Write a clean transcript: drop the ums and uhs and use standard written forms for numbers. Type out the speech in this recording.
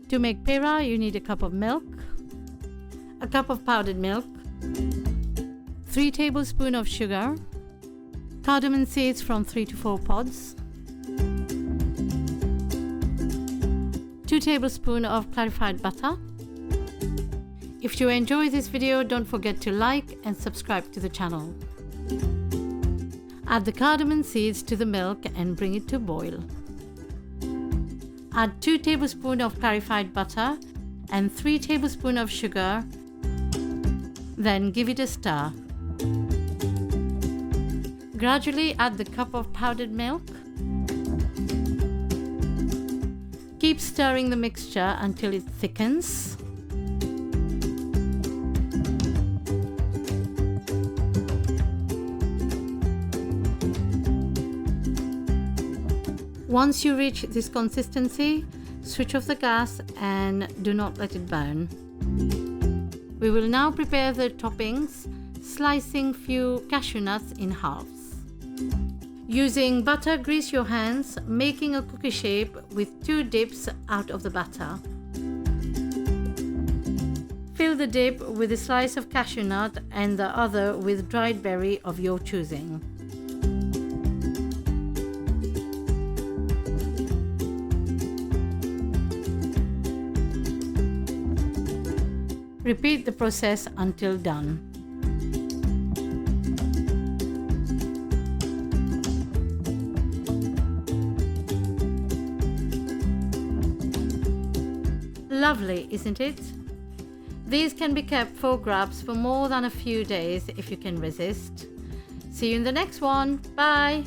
To make peda, you need a cup of milk, a cup of powdered milk, 3 tablespoons of sugar, cardamom seeds from 3 to 4 pods, 2 tablespoons of clarified butter. If you enjoy this video, don't forget to like and subscribe to the channel. Add the cardamom seeds to the milk and bring it to boil. Add 2 tablespoons of clarified butter and 3 tablespoons of sugar. Then give it a stir. Gradually add the cup of powdered milk. Keep stirring the mixture until it thickens. Once you reach this consistency, switch off the gas and do not let it burn. We will now prepare the toppings, slicing few cashew nuts in halves. Using butter, grease your hands, making a cookie shape with 2 dips out of the batter. Fill the dip with a slice of cashew nut and the other with dried berry of your choosing. Repeat the process until done. Lovely, isn't it? These can be kept for grabs for more than a few days if you can resist. See you in the next one. Bye!